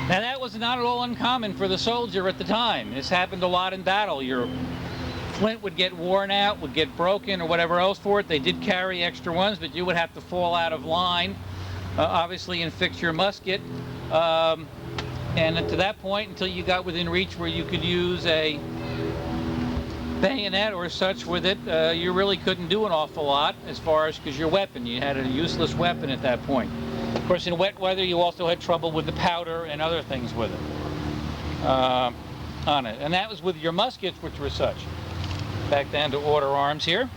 Now that was not at all uncommon for the soldier at the time. This happened a lot in battle. Your flint would get worn out, would get broken or whatever else for it. They did carry extra ones, but you would have to fall out of line, obviously, and fix your musket. And to that point, until you got within reach where you could use a bayonet or such with it, you really couldn't do an awful lot as far as, because your weapon, you had a useless weapon at that point. Of course, in wet weather, you also had trouble with the powder and other things with it on it. And that was with your muskets, which were such. Back down to order arms here.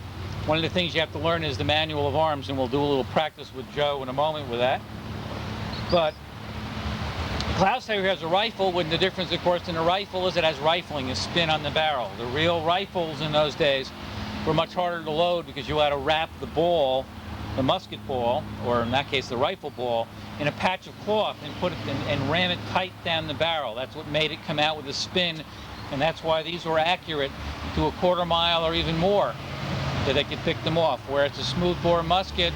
One of the things you have to learn is the manual of arms, and we'll do a little practice with Joe in a moment with that. But Klaus here has a rifle, with the difference, of course, in a rifle is it has rifling, a spin on the barrel. The real rifles in those days were much harder to load because you had to wrap the ball, the musket ball, or in that case the rifle ball, in a patch of cloth and put it in, and ram it tight down the barrel. That's what made it come out with a spin, and that's why these were accurate to a quarter mile or even more, that they could pick them off. Whereas a smoothbore musket,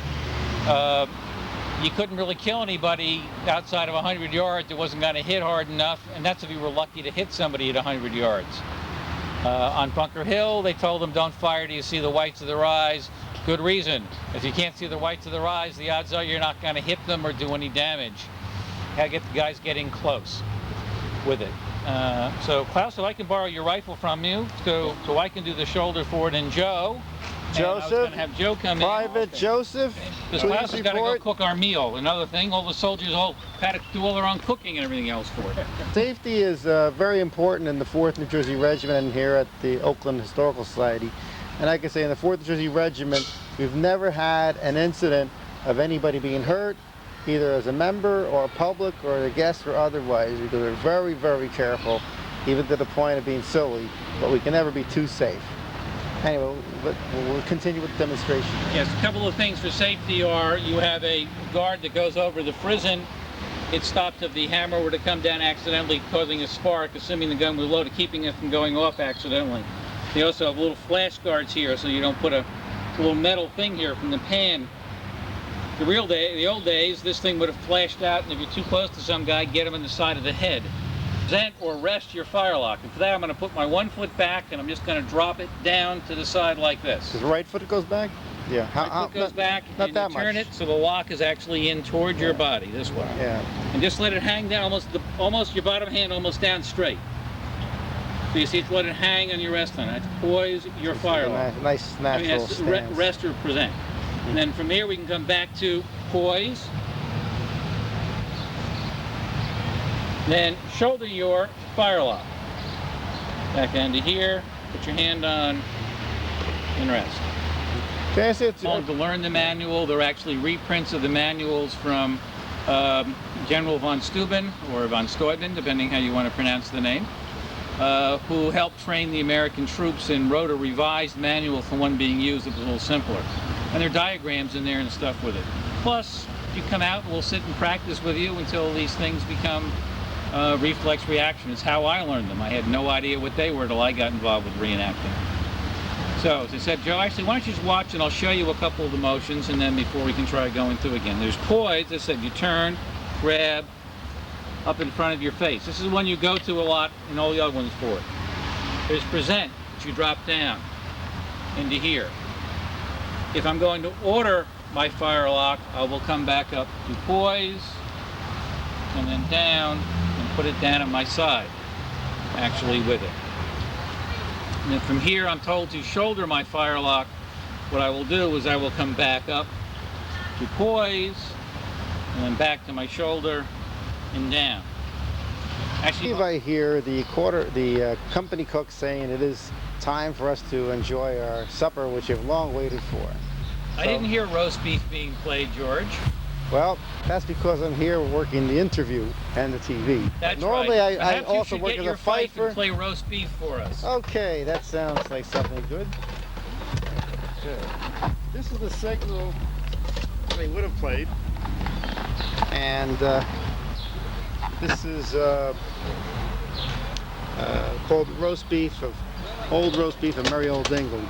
you couldn't really kill anybody outside of 100 yards. It wasn't going to hit hard enough, and that's if you were lucky to hit somebody at 100 yards. On Bunker Hill, they told them, don't fire till you see the whites of their eyes. Good reason. If you can't see the whites of their eyes, the odds are you're not going to hit them or do any damage. Gotta get the guys getting close with it. So Klaus, if I can borrow your rifle from you, so I can do the shoulder for it, and Joe. Joseph, I was going to have Joe come Private Joseph, because Klaus has got to go cook our meal. Another thing, all the soldiers all had to do all their own cooking and everything else for it. Safety is very important in the 4th New Jersey Regiment and here at the Oakland Historical Society. And I can say in the 4th New Jersey Regiment, we've never had an incident of anybody being hurt, either as a member or a public or a guest or otherwise, because we're very, very careful, even to the point of being silly, but we can never be too safe. Anyway, we'll continue with the demonstration. Yes, a couple of things for safety are, you have a guard that goes over the frizzen. It stops if the hammer were to come down accidentally, causing a spark, assuming the gun was loaded, keeping it from going off accidentally. They also have little flash guards here, so you don't put a little metal thing here from the pan. The old days, this thing would have flashed out, and if you're too close to some guy, get him in the side of the head. Present or rest your firelock. And for that, I'm going to put my one foot back, and I'm just going to drop it down to the side like this. Does the right foot goes back? Yeah. Right foot goes back, and you turn it so the lock is actually in toward your body, this way. Yeah. And just let it hang down, almost your bottom hand almost down straight. So you see, let it hang on your rest on it. Poise your firelock. Nice natural stance. Rest or present. And then from here we can come back to poise. Then shoulder your firelock. Back down to here, put your hand on, and rest. To learn the manual, there are actually reprints of the manuals from General von Steuben, or von Steuben, depending how you want to pronounce the name, who helped train the American troops and wrote a revised manual for one being used that was a little simpler. And there are diagrams in there and stuff with it. Plus, you come out and we'll sit and practice with you until these things become reflex reaction. It's how I learned them. I had no idea what they were till I got involved with reenacting. So, as I said, Joe, actually, why don't you just watch and I'll show you a couple of the motions, and then before we can try going through again. There's poise. As I said, you turn, grab, up in front of your face. This is one you go to a lot and all the other ones for it. There's present, which you drop down into here. If I'm going to order my firelock, I will come back up to poise, and then down, and put it down at my side, actually with it. And then from here, I'm told to shoulder my firelock. What I will do is I will come back up to poise, and then back to my shoulder, and down. Actually, I hear the company cook saying it is time for us to enjoy our supper, which you've long waited for. I didn't hear roast beef being played, George. Well, that's because I'm here working the interview and the TV. That's Normally, right. I also you work should as get your a fife fifer. and play roast beef for us. Okay, that sounds like something good. Okay. This is the signal they would have played, and this is called roast beef of old roast beef of merry old England.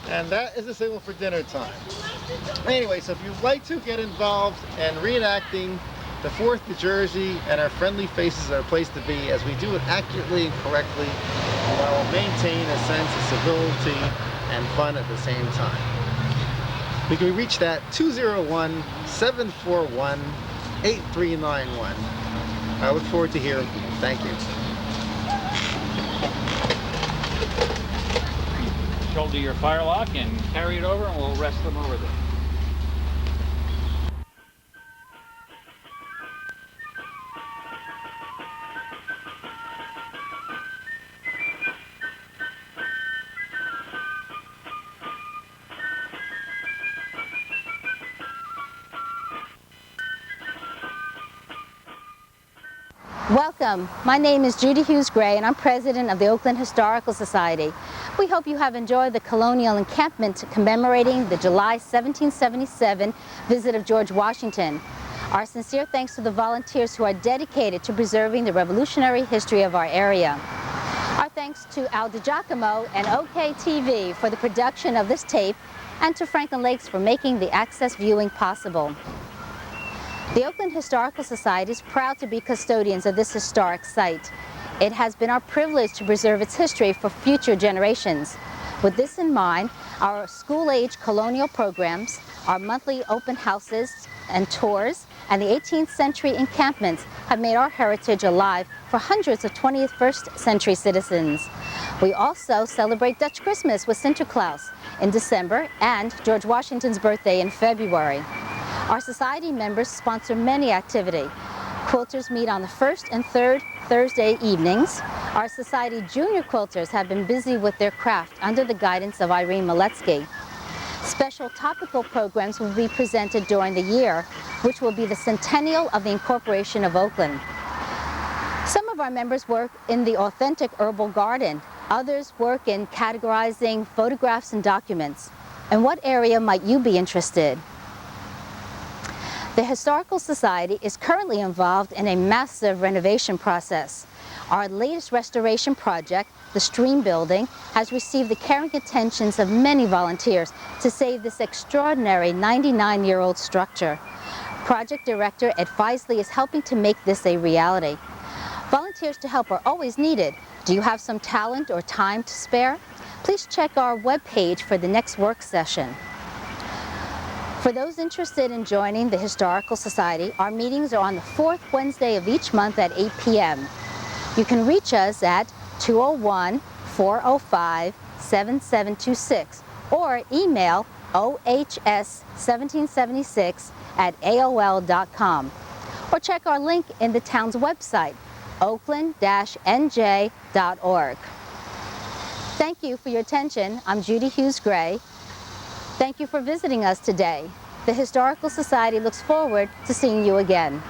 And that is the signal for dinner time. Anyway, so if you'd like to get involved in reenacting the 4th New Jersey and our friendly faces are a place to be, as we do it accurately and correctly while maintain a sense of civility and fun at the same time. We can reach that 201-741-8391. I look forward to hearing from you. Thank you. Shoulder your firelock and carry it over, and we'll rest them over there. Welcome. My name is Judy Hughes Gray, and I'm president of the Oakland Historical Society. We hope you have enjoyed the colonial encampment commemorating the July 1777 visit of George Washington. Our sincere thanks to the volunteers who are dedicated to preserving the revolutionary history of our area. Our thanks to Al DiGiacomo and OKTV for the production of this tape, and to Franklin Lakes for making the access viewing possible. The Oakland Historical Society is proud to be custodians of this historic site. It has been our privilege to preserve its history for future generations. With this in mind, our school-age colonial programs, our monthly open houses and tours, and the 18th century encampments have made our heritage alive for hundreds of 21st century citizens. We also celebrate Dutch Christmas with Sinterklaas in December and George Washington's birthday in February. Our society members sponsor many activities. Quilters meet on the first and third Thursday evenings. Our society junior quilters have been busy with their craft under the guidance of Irene Maletsky. Special topical programs will be presented during the year, which will be the centennial of the incorporation of Oakland. Some of our members work in the authentic herbal garden. Others work in categorizing photographs and documents. In what area might you be interested? The Historical Society is currently involved in a massive renovation process. Our latest restoration project, the Stream Building, has received the caring attentions of many volunteers to save this extraordinary 99-year-old structure. Project Director Ed Feisley is helping to make this a reality. Volunteers to help are always needed. Do you have some talent or time to spare? Please check our webpage for the next work session. For those interested in joining the Historical Society, our meetings are on the 4th Wednesday of each month at 8 p.m. You can reach us at 201-405-7726 or email ohs1776@aol.com, or check our link in the town's website, oakland-nj.org. Thank you for your attention. I'm Judy Hughes Gray. Thank you for visiting us today. The Historical Society looks forward to seeing you again.